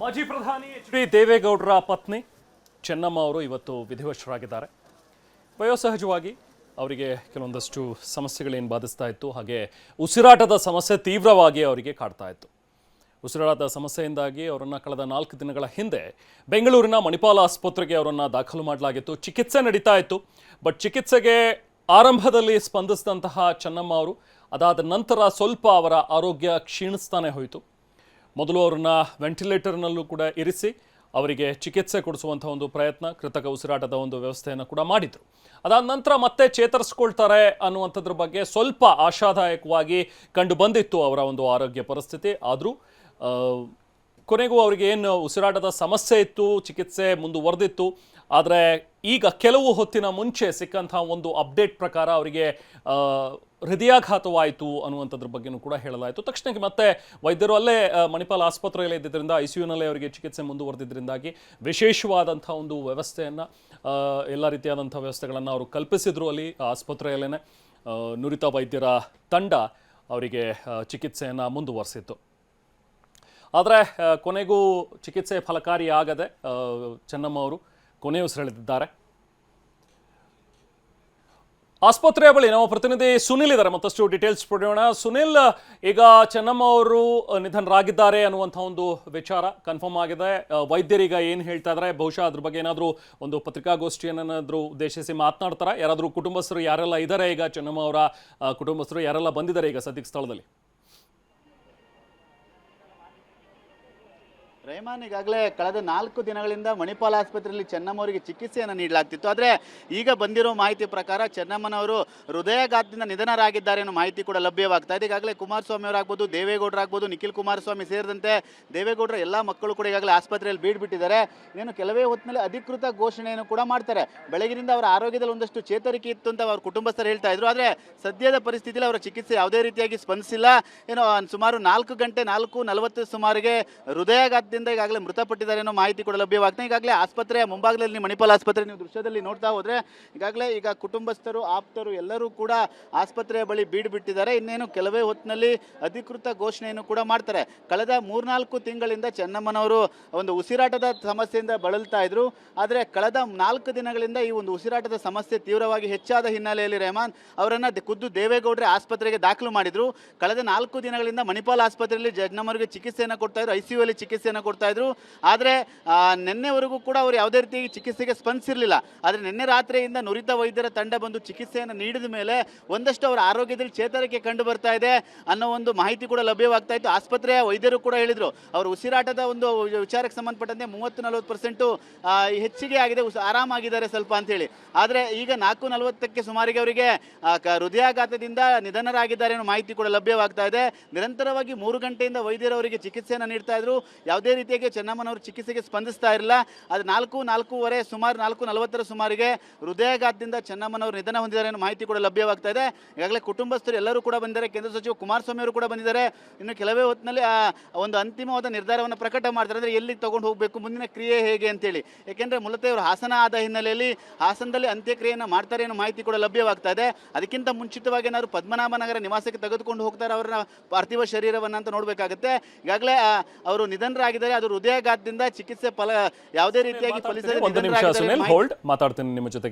ಮಾಜಿ ಪ್ರಧಾನಿ ಎಚ್.ಡಿ. ದೇವೇಗೌಡರ ಪತ್ನಿ ಚೆನ್ನಮ್ಮ ಅವರು ಇವತ್ತು ವಿಧಿವಶರಾಗಿದ್ದಾರೆ. ವಯೋಸಹಜವಾಗಿ ಅವರಿಗೆ ಕೆಲವೊಂದಷ್ಟು ಸಮಸ್ಯೆಗಳೇನು ಬಾಧಿಸ್ತಾ ಇತ್ತು, ಹಾಗೆ ಉಸಿರಾಟದ ಸಮಸ್ಯೆ ತೀವ್ರವಾಗಿ ಅವರಿಗೆ ಕಾಡ್ತಾ ಇತ್ತು. ಉಸಿರಾಟದ ಸಮಸ್ಯೆಯಿಂದಾಗಿ ಅವರನ್ನು ಕಳೆದ 4 ದಿನಗಳ ಹಿಂದೆ ಬೆಂಗಳೂರಿನ ಮಣಿಪಾಲ ಆಸ್ಪತ್ರೆಗೆ ಅವರನ್ನು ದಾಖಲು ಮಾಡಲಾಗಿತ್ತು. ಚಿಕಿತ್ಸೆ ನಡೀತಾ ಇತ್ತು. ಬಟ್ ಚಿಕಿತ್ಸೆಗೆ ಆರಂಭದಲ್ಲಿ ಸ್ಪಂದಿಸಿದಂತಹ ಚೆನ್ನಮ್ಮ ಅವರು ಅದಾದ ನಂತರ ಸ್ವಲ್ಪ ಅವರ ಆರೋಗ್ಯ ಕ್ಷೀಣಿಸ್ತಾನೆ ಹೋಯಿತು. ಮೊದಲು ಅವರನ್ನು ವೆಂಟಿಲೇಟರ್ನಲ್ಲೂ ಕೂಡ ಇರಿಸಿ ಅವರಿಗೆ ಚಿಕಿತ್ಸೆ ಕೊಡಿಸುವಂಥ ಒಂದು ಪ್ರಯತ್ನ, ಕೃತಕ ಉಸಿರಾಟದ ಒಂದು ವ್ಯವಸ್ಥೆಯನ್ನು ಕೂಡ ಮಾಡಿದರು. ಅದಾದ ನಂತರ ಮತ್ತೆ ಚೇತರಿಸ್ಕೊಳ್ತಾರೆ ಅನ್ನುವಂಥದ್ರ ಬಗ್ಗೆ ಸ್ವಲ್ಪ ಆಶಾದಾಯಕವಾಗಿ ಕಂಡು ಬಂದಿತ್ತು ಅವರ ಒಂದು ಆರೋಗ್ಯ ಪರಿಸ್ಥಿತಿ. ಆದರೂ ಕೊನೆಗೂ ಅವರಿಗೆ ಏನು ಉಸಿರಾಟದ ಸಮಸ್ಯೆ ಇತ್ತು, ಚಿಕಿತ್ಸೆ ಮುಂದುವರೆದಿತ್ತು. ಆದರೆ ಈಗ ಕೆಲವು ಹೊತ್ತಿನ ಮುಂಚೆ ಸಿಕ್ಕಂಥ ಒಂದು ಅಪ್ಡೇಟ್ ಪ್ರಕಾರ ಅವರಿಗೆ ಹೃದಯಾಘಾತವಾಯಿತು ಅನ್ನುವಂಥದ್ರ ಬಗ್ಗೆಯೂ ಕೂಡ ಹೇಳಲಾಯಿತು. ತಕ್ಷಣಕ್ಕೆ ಮತ್ತೆ ವೈದ್ಯರು ಅಲ್ಲೇ ಮಣಿಪಾಲ್ ಆಸ್ಪತ್ರೆಯಲ್ಲಿ ಇದ್ದಿದ್ದರಿಂದ ICUನಲ್ಲೇ ಅವರಿಗೆ ಚಿಕಿತ್ಸೆ ಮುಂದುವರೆದಿದ್ದರಿಂದಾಗಿ ವಿಶೇಷವಾದಂಥ ಒಂದು ವ್ಯವಸ್ಥೆಯನ್ನು, ಎಲ್ಲ ರೀತಿಯಾದಂಥ ವ್ಯವಸ್ಥೆಗಳನ್ನು ಅವರು ಕಲ್ಪಿಸಿದ್ರು. ಅಲ್ಲಿ ಆಸ್ಪತ್ರೆಯಲ್ಲೇ ನುರಿತ ವೈದ್ಯರ ತಂಡ ಅವರಿಗೆ ಚಿಕಿತ್ಸೆಯನ್ನು ಮುಂದುವರೆಸಿತ್ತು. ಆದರೆ ಕೊನೆಗೂ ಚಿಕಿತ್ಸೆ ಫಲಕಾರಿಯಾಗದೆ ಚೆನ್ನಮ್ಮ ಅವರು ಕೊನೆಯುಸಿರೆಳೆದಿದ್ದಾರೆ. ಆಸ್ಪತ್ರೆಯ ಬಳಿ ನಮ್ಮ ಪ್ರತಿನಿಧಿ ಸುನಿಲ್ ಇದ್ದಾರೆ, ಮತ್ತಷ್ಟು ಡೀಟೇಲ್ಸ್ ಪಡೆಯೋಣ. ಸುನಿಲ್, ಈಗ ಚೆನ್ನಮ್ಮ ಅವರು ನಿಧನರಾಗಿದ್ದಾರೆ ಅನ್ನುವಂಥ ಒಂದು ವಿಚಾರ ಕನ್ಫರ್ಮ್ ಆಗಿದೆ. ವೈದ್ಯರೀಗ ಏನು ಹೇಳ್ತಾ ಇದ್ದಾರೆ, ಬಹುಶಃ ಅದ್ರ ಬಗ್ಗೆ ಏನಾದರೂ ಒಂದು ಪತ್ರಿಕಾಗೋಷ್ಠಿಯನ್ನಾದರೂ ಉದ್ದೇಶಿಸಿ ಮಾತನಾಡ್ತಾರಾ? ಯಾರಾದರೂ ಕುಟುಂಬಸ್ಥರು ಯಾರೆಲ್ಲ ಇದ್ದಾರೆ, ಈಗ ಚೆನ್ನಮ್ಮ ಅವರ ಕುಟುಂಬಸ್ಥರು ಯಾರೆಲ್ಲ ಬಂದಿದ್ದಾರೆ ಈಗ ಸದ್ಯಕ್ಕೆ ಸ್ಥಳದಲ್ಲಿ? ರೆಹಮಾನ್, ಈಗಾಗಲೇ ಕಳೆದ 4 ದಿನಗಳಿಂದ ಮಣಿಪಾಲ ಆಸ್ಪತ್ರೆಯಲ್ಲಿ ಚೆನ್ನಮ್ಮವರಿಗೆ ಚಿಕಿತ್ಸೆಯನ್ನು ನೀಡಲಾಗ್ತಿತ್ತು. ಆದರೆ ಈಗ ಬಂದಿರೋ ಮಾಹಿತಿ ಪ್ರಕಾರ ಚೆನ್ನಮ್ಮನವರು ಹೃದಯಾಘಾತದಿಂದ ನಿಧನರಾಗಿದ್ದಾರೆ ಅನ್ನೋ ಮಾಹಿತಿ ಕೂಡ ಲಭ್ಯವಾಗ್ತಾ ಇದೆ. ಈಗಾಗಲೇ ಕುಮಾರಸ್ವಾಮಿ ಅವರಾಗ್ಬೋದು, ದೇವೇಗೌಡರಾಗ್ಬೋದು, ನಿಖಿಲ್ ಕುಮಾರಸ್ವಾಮಿ ಸೇರಿದಂತೆ ದೇವೇಗೌಡರ ಎಲ್ಲ ಮಕ್ಕಳು ಕೂಡ ಈಗಾಗಲೇ ಆಸ್ಪತ್ರೆಯಲ್ಲಿ ಬೀಡ್ಬಿಟ್ಟಿದ್ದಾರೆ. ಇನ್ನೇನು ಕೆಲವೇ ಹೊತ್ತಿನಲ್ಲಿ ಅಧಿಕೃತ ಘೋಷಣೆಯನ್ನು ಕೂಡ ಮಾಡ್ತಾರೆ. ಬೆಳಗಿನಿಂದ ಅವರ ಆರೋಗ್ಯದಲ್ಲಿ ಒಂದಷ್ಟು ಚೇತರಿಕೆ ಇತ್ತು ಅಂತ ಅವ್ರ ಕುಟುಂಬಸ್ಥರು ಹೇಳ್ತಾ ಇದ್ರು. ಆದರೆ ಸದ್ಯದ ಪರಿಸ್ಥಿತಿಯಲ್ಲಿ ಅವರ ಚಿಕಿತ್ಸೆ ಯಾವುದೇ ರೀತಿಯಾಗಿ ಸ್ಪಂದಿಸಿಲ್ಲ. ಏನೋ ಸುಮಾರು 4 ಗಂಟೆ 4:40 ಸುಮಾರಿಗೆ ಹೃದಯಾಘಾತದಿಂದ ಈಗಾಗಲೇ ಮೃತಪಟ್ಟಿದ್ದಾರೆ ಅನ್ನೋ ಮಾಹಿತಿ ಕೂಡ ಲಭ್ಯವಾಗ್ತದೆ. ಈಗಾಗಲೇ ಆಸ್ಪತ್ರೆಯ ಮುಂಭಾಗದಲ್ಲಿ ಮಣಿಪಾಲ ಆಸ್ಪತ್ರೆ ನೀವು ದೃಶ್ಯದಲ್ಲಿ ನೋಡ್ತಾ ಹೋದ್ರೆ ಈಗಾಗಲೇ ಈಗ ಕುಟುಂಬಸ್ಥರು, ಆಪ್ತರು ಎಲ್ಲರೂ ಕೂಡ ಆಸ್ಪತ್ರೆಯ ಬಳಿ ಬೀಡ್ಬಿಟ್ಟಿದ್ದಾರೆ. ಇನ್ನೇನು ಕೆಲವೇ ಹೊತ್ತಿನಲ್ಲಿ ಅಧಿಕೃತ ಘೋಷಣೆಯನ್ನು ಕೂಡ ಮಾಡ್ತಾರೆ. ಕಳೆದ 3-4 ತಿಂಗಳಿಂದ ಚೆನ್ನಮ್ಮನವರು ಒಂದು ಉಸಿರಾಟದ ಸಮಸ್ಯೆಯಿಂದ ಬಳಲ್ತಾ ಇದ್ರು. ಆದರೆ ಕಳೆದ 4 ದಿನಗಳಿಂದ ಈ ಒಂದು ಉಸಿರಾಟದ ಸಮಸ್ಯೆ ತೀವ್ರವಾಗಿ ಹೆಚ್ಚಾದ ಹಿನ್ನೆಲೆಯಲ್ಲಿ ರೆಹಮಾನ್ ಅವರನ್ನು ಖುದ್ದು ದೇವೇಗೌಡರೇ ಆಸ್ಪತ್ರೆಗೆ ದಾಖಲು ಮಾಡಿದ್ರು. ಕಳೆದ 4 ದಿನಗಳಿಂದ ಮಣಿಪಾಲ ಆಸ್ಪತ್ರೆಯಲ್ಲಿ ಚೆನ್ನಮ್ಮರಿಗೆ ಚಿಕಿತ್ಸೆಯನ್ನು ಕೊಡ್ತಾ ಇದ್ರು, ICUಯಲ್ಲಿ ಚಿಕಿತ್ಸೆಯನ್ನು ಕೊಡ್ತಾ ಇದ್ರು. ಆದರೆ ನಿನ್ನೆವರೆಗೂ ಕೂಡ ಅವರು ಯಾವುದೇ ರೀತಿ ಚಿಕಿತ್ಸೆಗೆ ಸ್ಪಂದಿಸಿರಲಿಲ್ಲ. ಆದರೆ ನಿನ್ನೆ ರಾತ್ರಿಯಿಂದ ನುರಿತ ವೈದ್ಯರ ತಂಡ ಬಂದು ಚಿಕಿತ್ಸೆಯನ್ನು ನೀಡಿದ ಮೇಲೆ ಒಂದಷ್ಟು ಅವರ ಆರೋಗ್ಯದಲ್ಲಿ ಚೇತರಿಕೆ ಕಂಡು ಬರ್ತಾ ಇದೆ ಅನ್ನೋ ಒಂದು ಮಾಹಿತಿ ಕೂಡ ಲಭ್ಯವಾಗ್ತಾ ಇತ್ತು. ಆಸ್ಪತ್ರೆಯ ವೈದ್ಯರು ಕೂಡ ಹೇಳಿದ್ರು, ಅವರು ಉಸಿರಾಟದ ಒಂದು ವಿಚಾರಕ್ಕೆ ಸಂಬಂಧಪಟ್ಟಂತೆ 30-40% ಹೆಚ್ಚಿಗೆ ಆಗಿದೆ, ಆರಾಮಾಗಿದ್ದಾರೆ ಸ್ವಲ್ಪ ಅಂತೇಳಿ. ಆದರೆ ಈಗ 4:40 ಸುಮಾರಿಗೆ ಅವರಿಗೆ ಹೃದಯಾಘಾತದಿಂದ ನಿಧನರಾಗಿದ್ದಾರೆ ಅನ್ನೋ ಮಾಹಿತಿ ಕೂಡ ಲಭ್ಯವಾಗ್ತಾ ಇದೆ. ನಿರಂತರವಾಗಿ 3 ಗಂಟೆಯಿಂದ ವೈದ್ಯರು ಅವರಿಗೆ ಚಿಕಿತ್ಸೆಯನ್ನು ನೀಡ್ತಾ ಇದ್ರು. ಯಾವುದೇ ರೀತಿಯಾಗಿ ಚೆನ್ನಮ್ಮನವರು ಚಿಕಿತ್ಸೆಗೆ ಸ್ಪಂದಿಸ್ತಾ ಇರಲಿಲ್ಲ. ಅದು 4:40 ಸುಮಾರು 4:40 ಸುಮಾರಿಗೆ ಹೃದಯಾಘಾತದಿಂದ ಚೆನ್ನಮ್ಮನವರು ನಿಧನ ಹೊಂದಿದ್ದಾರೆ ಅನ್ನೋ ಮಾಹಿತಿ ಕೂಡ ಲಭ್ಯವಾಗ್ತಾ ಇದೆ. ಈಗಾಗಲೇ ಕುಟುಂಬಸ್ಥರು ಎಲ್ಲರೂ ಕೂಡ ಬಂದಿದ್ದಾರೆ. ಕೇಂದ್ರ ಸಚಿವ ಕುಮಾರಸ್ವಾಮಿ ಅವರು ಕೂಡ ಬಂದಿದ್ದಾರೆ. ಇನ್ನು ಕೆಲವೇ ಹೊತ್ತಿನಲ್ಲಿ ಒಂದು ಅಂತಿಮವಾದ ನಿರ್ಧಾರವನ್ನು ಪ್ರಕಟ ಮಾಡ್ತಾರೆ. ಅಂದರೆ ಎಲ್ಲಿಗೆ ತಗೊಂಡು ಹೋಗಬೇಕು, ಮುಂದಿನ ಕ್ರಿಯೆ ಹೇಗೆ ಅಂತೇಳಿ. ಯಾಕೆಂದರೆ ಮೂಲತಃ ಇವರು ಹಾಸನ ಆದ ಹಿನ್ನೆಲೆಯಲ್ಲಿ ಹಾಸನದಲ್ಲಿ ಅಂತ್ಯಕ್ರಿಯೆಯನ್ನು ಮಾಡ್ತಾರೆ ಅನ್ನೋ ಮಾಹಿತಿ ಕೂಡ ಲಭ್ಯವಾಗ್ತಾ ಇದೆ. ಅದಕ್ಕಿಂತ ಮುಂಚಿತವಾಗಿ ಏನಾದ್ರು ಪದ್ಮನಾಭನಗರ ನಿವಾಸಕ್ಕೆ ತೆಗೆದುಕೊಂಡು ಹೋಗ್ತಾರೆ ಅವರ ಪಾರ್ಥಿವ ಶರೀರವನ್ನು ಅಂತ ನೋಡಬೇಕಾಗುತ್ತೆ. ಈಗಾಗಲೇ ಅವರು ನಿಧನರಾಗಿದ್ದಾರೆ. ಅದು ಹೃದಯಾಘಾತದಿಂದ ಚಿಕಿತ್ಸೆ ಯಾವುದೇ ರೀತಿಯಾಗಿ ಫಲಿಸದೆ ಮಾತಾಡ್ತೀನಿ ನಿಮ್ಮ ಜೊತೆಗೆ.